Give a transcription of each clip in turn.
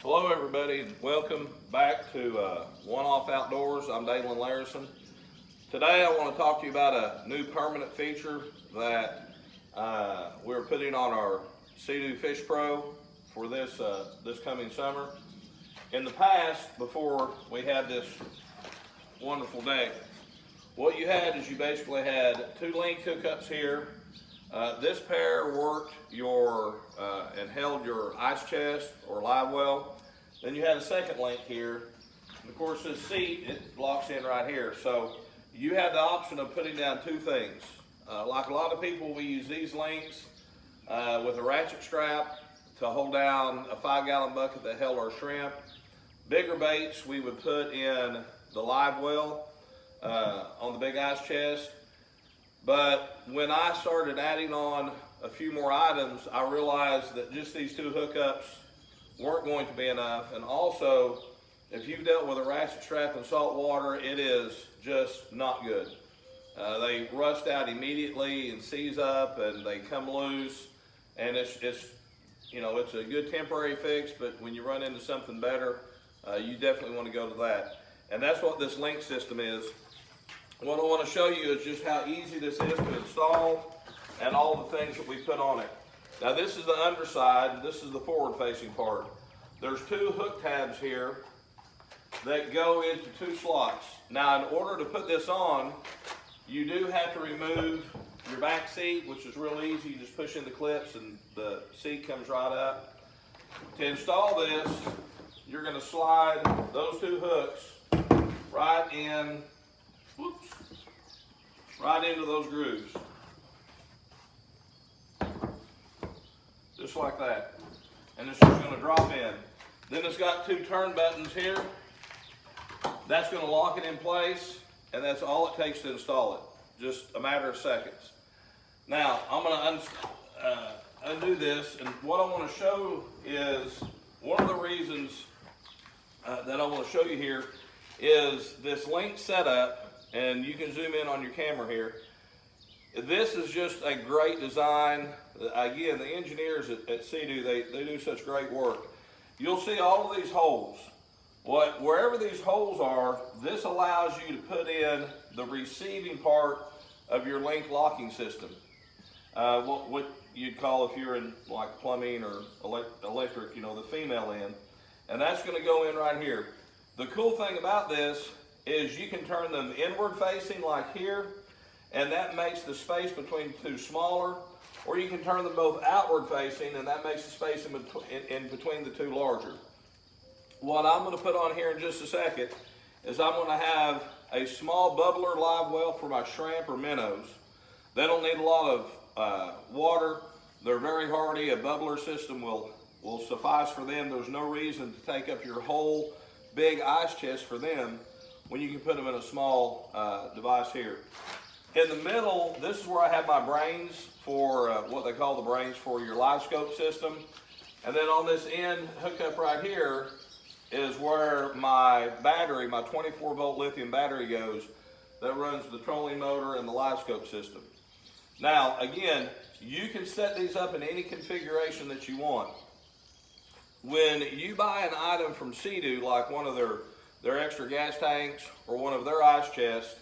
Hello everybody, and welcome back to One Off Outdoors. I'm Dalen Larison. Today I want to talk to you about a new permanent feature that we're putting on our Seadoo Fishpro for this coming summer. In the past, before we had this wonderful deck, what you had is you basically had two link hookups here. This pair worked your and held your ice chest or live well. Then you had a second link here, and of course this seat, it locks in right here. So you had the option of putting down two things. Like a lot of people, we use these links with a ratchet strap to hold down a 5-gallon bucket that held our shrimp. Bigger baits we would put in the live well on the big ice chest. But when I started adding on a few more items, I realized that just these two hookups weren't going to be enough. And also, if you've dealt with a ratchet strap in salt water, it is just not good. They rust out immediately and seize up, and they come loose. And it's a good temporary fix, but when you run into something better, you definitely want to go to that. And that's what this link system is. What I want to show you is just how easy this is to install and all the things that we put on it. Now this is the underside, this is the forward facing part. There's two hook tabs here that go into two slots. Now in order to put this on, you do have to remove your back seat, which is real easy. You just push in the clips and the seat comes right up. To install this, you're going to slide those two hooks right in, right into those grooves. Just like that. And it's just going to drop in. Then it's got two turn buttons here. That's going to lock it in place, and that's all it takes to install it. Just a matter of seconds. Now, I'm going to undo this, and what I want to show is, one of the reasons that I want to show you here is this link setup, and you can zoom in on your camera here. This is just a great design. Again, the engineers at Seadoo, they do such great work. You'll see all of these holes. Wherever these holes are, this allows you to put in the receiving part of your link locking system. What you'd call, if you're in like plumbing or electric, the female end. And that's going to go in right here. The cool thing about this is you can turn them inward facing like here, and that makes the space between the two smaller, or you can turn them both outward facing, and that makes the space in between the two larger. What I'm going to put on here in just a second is I'm going to have a small bubbler live well for my shrimp or minnows. They don't need a lot of water. They're very hardy. A bubbler system will suffice for them. There's no reason to take up your whole big ice chest for them when you can put them in a small device here. In the middle, this is where I have my brains for what they call the brains for your live scope system. And then on this end hookup right here is where my battery, my 24-volt lithium battery goes that runs the trolling motor and the live scope system. Now, again, you can set these up in any configuration that you want. When you buy an item from Seadoo, like one of their extra gas tanks or one of their ice chests,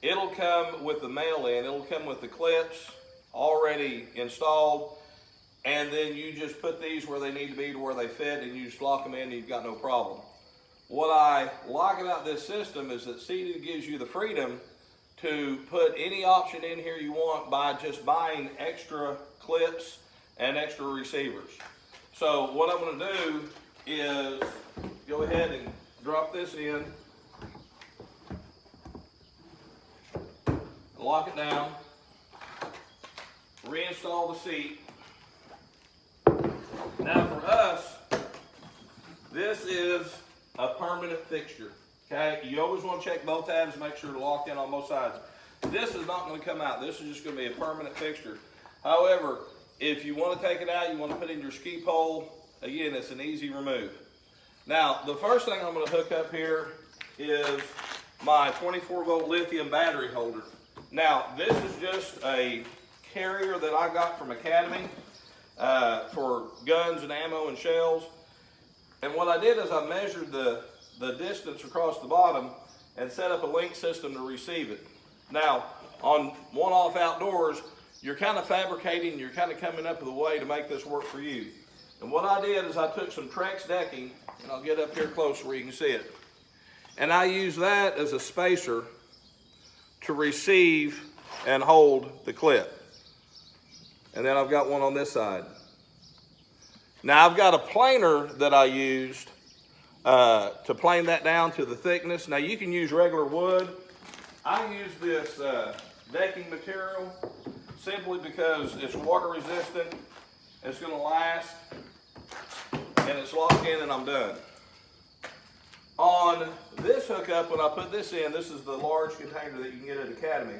it'll come with the mail-in, it'll come with the clips already installed, and then you just put these where they need to be to where they fit, and you just lock them in and you've got no problem. What I like about this system is that Seadoo gives you the freedom to put any option in here you want by just buying extra clips and extra receivers. So what I'm going to do is go ahead and drop this in, lock it down, reinstall the seat. Now for us, this is a permanent fixture. Okay, you always want to check both tabs and make sure they're locked in on both sides. This is not going to come out. This is just going to be a permanent fixture. However, if you want to take it out, you want to put in your ski pole, again, it's an easy remove. Now, the first thing I'm going to hook up here is my 24-volt lithium battery holder. Now, this is just a carrier that I got from Academy for guns and ammo and shells. And what I did is I measured the distance across the bottom and set up a link system to receive it. Now, on one-off outdoors, you're kind of fabricating, you're kind of coming up with a way to make this work for you. And what I did is I took some Trex decking, and I'll get up here close where you can see it. And I use that as a spacer to receive and hold the clip. And then I've got one on this side. Now I've got a planer that I used to plane that down to the thickness. Now you can use regular wood. I use this decking material simply because it's water resistant, it's going to last, and it's locked in and I'm done. On this hookup, when I put this in, this is the large container that you can get at Academy.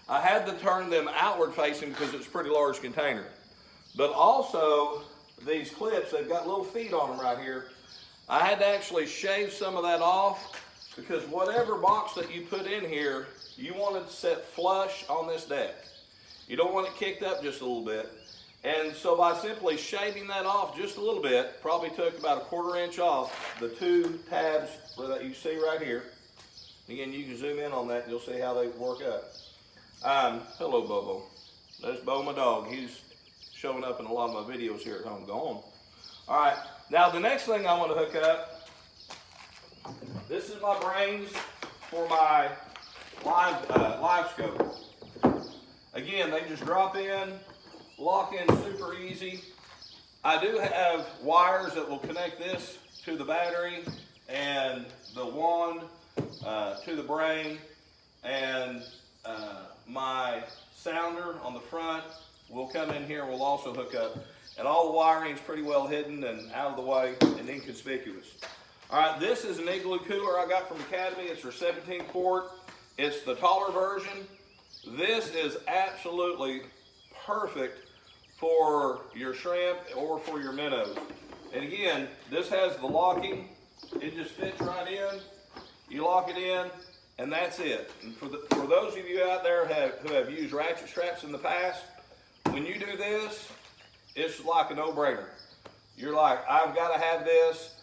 I had to turn them outward facing because it's a pretty large container. But also, these clips, they've got little feet on them right here. I had to actually shave some of that off because whatever box that you put in here, you want it to sit flush on this deck. You don't want it kicked up just a little bit. And so by simply shaving that off just a little bit, probably took about a 1/4 inch off the 2 tabs that you see right here. Again, you can zoom in on that and you'll see how they work up. Hello, Bobo. There's Bo, my dog. He's showing up in a lot of my videos here at home. Go on. All right, now the next thing I want to hook up, this is my brains for my live scope. Again, they just drop in, lock in super easy. I do have wires that will connect this to the battery and the wand to the brain, and my sounder on the front will come in here and will also hook up. And all the wiring is pretty well hidden and out of the way and inconspicuous. All right, this is an Igloo cooler I got from Academy. It's for 17 quart. It's the taller version. This is absolutely perfect for your shrimp or for your minnows. And again, this has the locking. It just fits right in. You lock it in, and that's it. And for those of you out there who have used ratchet straps in the past, when you do this, it's like a no-brainer. You're like, I've got to have this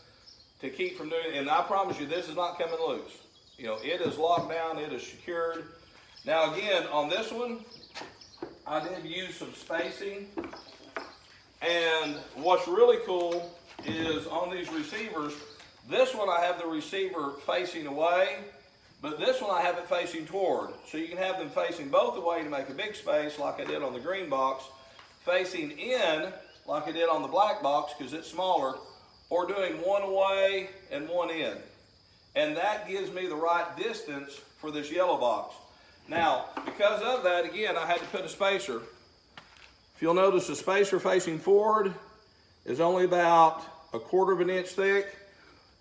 to keep from doing it. And I promise you, this is not coming loose. You know, it is locked down, it is secured. Now again, on this one, I did use some spacing. And what's really cool is on these receivers, this one I have the receiver facing away, but this one I have it facing toward. So you can have them facing both away to make a big space like I did on the green box, facing in like I did on the black box because it's smaller, or doing one away and one in. And that gives me the right distance for this yellow box. Now, because of that, again, I had to put a spacer. If you'll notice, the spacer facing forward is only about a 1/4 inch thick,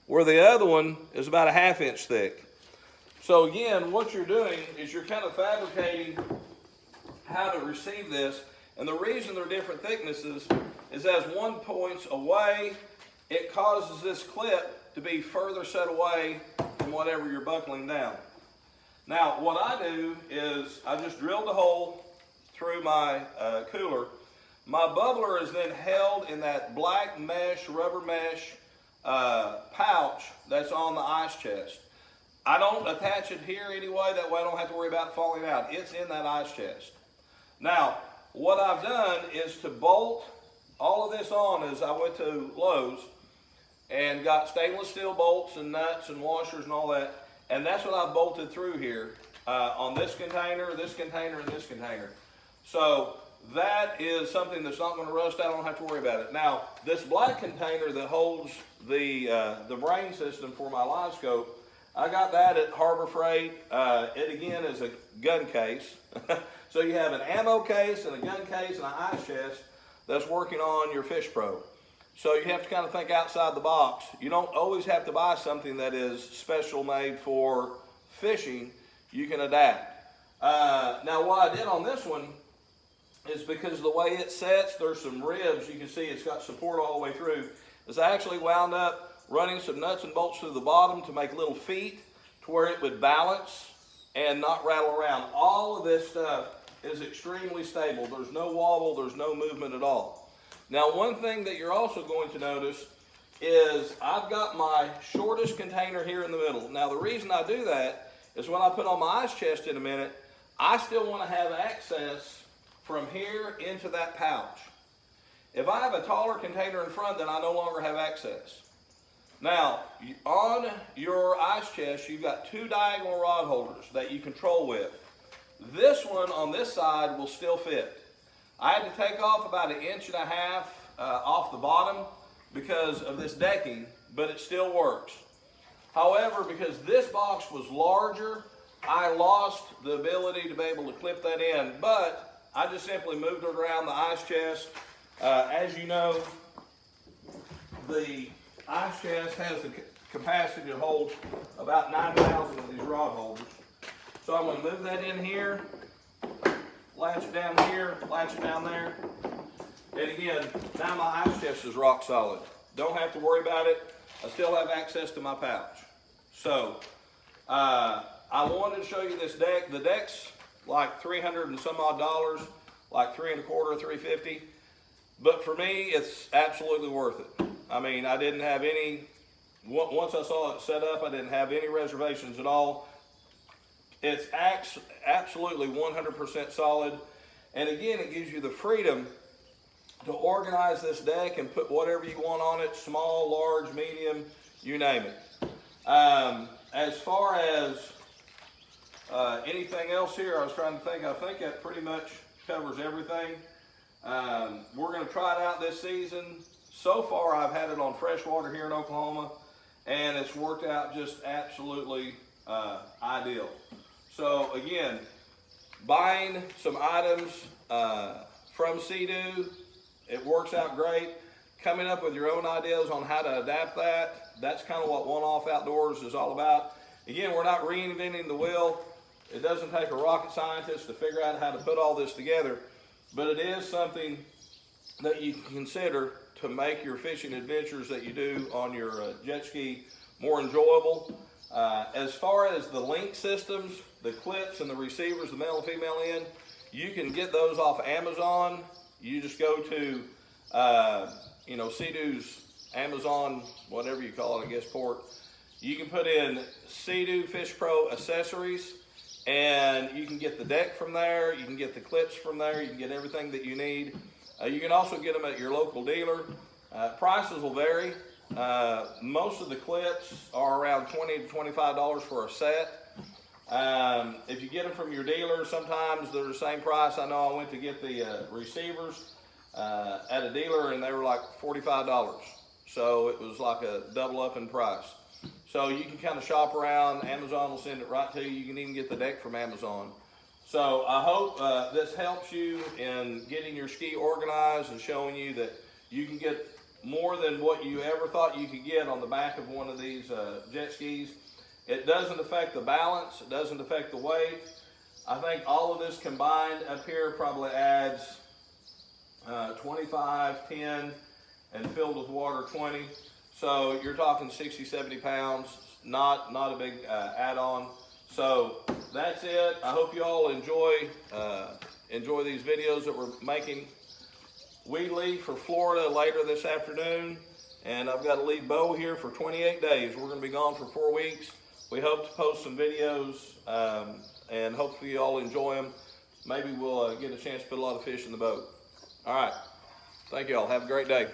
where the other one is about a 1/2 inch thick. So again, what you're doing is you're kind of fabricating how to receive this. And the reason they're different thicknesses is as one points away, it causes this clip to be further set away from whatever you're buckling down. Now, what I do is I just drilled a hole through my cooler. My bubbler is then held in that black mesh, rubber mesh pouch that's on the ice chest. I don't attach it here anyway, that way I don't have to worry about it falling out. It's in that ice chest. Now, what I've done is to bolt all of this on is I went to Lowe's and got stainless steel bolts and nuts and washers and all that. And that's what I bolted through here on this container, and this container. So that is something that's not going to rust out. I don't have to worry about it. Now, this black container that holds the brain system for my live scope, I got that at Harbor Freight. It again is a gun case. So you have an ammo case and a gun case and an ice chest that's working on your Fishpro. So you have to kind of think outside the box. You don't always have to buy something that is special made for fishing. You can adapt. Now what I did on this one is because the way it sets, there's some ribs. You can see it's got support all the way through. Is I actually wound up running some nuts and bolts through the bottom to make little feet to where it would balance and not rattle around. All of this stuff is extremely stable. There's no wobble, there's no movement at all. Now, one thing that you're also going to notice is I've got my shortest container here in the middle. Now the reason I do that is when I put on my ice chest in a minute, I still want to have access from here into that pouch. If I have a taller container in front, then I no longer have access. Now, on your ice chest, you've got two diagonal rod holders that you control with. This one on this side will still fit. I had to take off about 1.5 inches off the bottom because of this decking, but it still works. However, because this box was larger, I lost the ability to be able to clip that in, but I just simply moved it around the ice chest. As you know, the ice chest has the capacity to hold about 9,000 of these rod holders. So I'm going to move that in here, latch it down here, latch it down there. And again, now my ice chest is rock solid. Don't have to worry about it. I still have access to my pouch. So I wanted to show you this deck. The deck's like $300 and some odd, like $325, $350. But for me, it's absolutely worth it. I mean, I didn't have any, once I saw it set up, I didn't have any reservations at all. It's absolutely 100% solid. And again, it gives you the freedom to organize this deck and put whatever you want on it, small, large, medium, you name it. As far as anything else here, I was trying to think, I think that pretty much covers everything. We're going to try it out this season. So far, I've had it on freshwater here in Oklahoma, and it's worked out just absolutely ideal. So again, buying some items from Seadoo, it works out great. Coming up with your own ideas on how to adapt that, that's kind of what One Off Outdoors is all about. Again, we're not reinventing the wheel. It doesn't take a rocket scientist to figure out how to put all this together, but it is something that you can consider to make your fishing adventures that you do on your jet ski more enjoyable. As far as the link systems, the clips and the receivers, the male and female end, you can get those off Amazon. You just go to, Seadoo's Amazon, whatever you call it, I guess, port. You can put in Seadoo Fishpro accessories, and you can get the deck from there. You can get the clips from there. You can get everything that you need. You can also get them at your local dealer. Prices will vary. Most of the clips are around $20 to $25 for a set. If you get them from your dealer, sometimes they're the same price. I know I went to get the receivers at a dealer, and they were like $45. So it was like a double up in price. So you can kind of shop around. Amazon will send it right to you. You can even get the deck from Amazon. So I hope this helps you in getting your ski organized and showing you that you can get more than what you ever thought you could get on the back of one of these jet skis. It doesn't affect the balance. It doesn't affect the weight. I think all of this combined up here probably adds 25, 10, and filled with water 20. So you're talking 60, 70 pounds, not a big add-on. So that's it. I hope you all enjoy these videos that we're making. We leave for Florida later this afternoon, and I've got to leave Bo here for 28 days. We're going to be gone for 4 weeks. We hope to post some videos, and hopefully you all enjoy them. Maybe we'll get a chance to put a lot of fish in the boat. All right. Thank you all. Have a great day.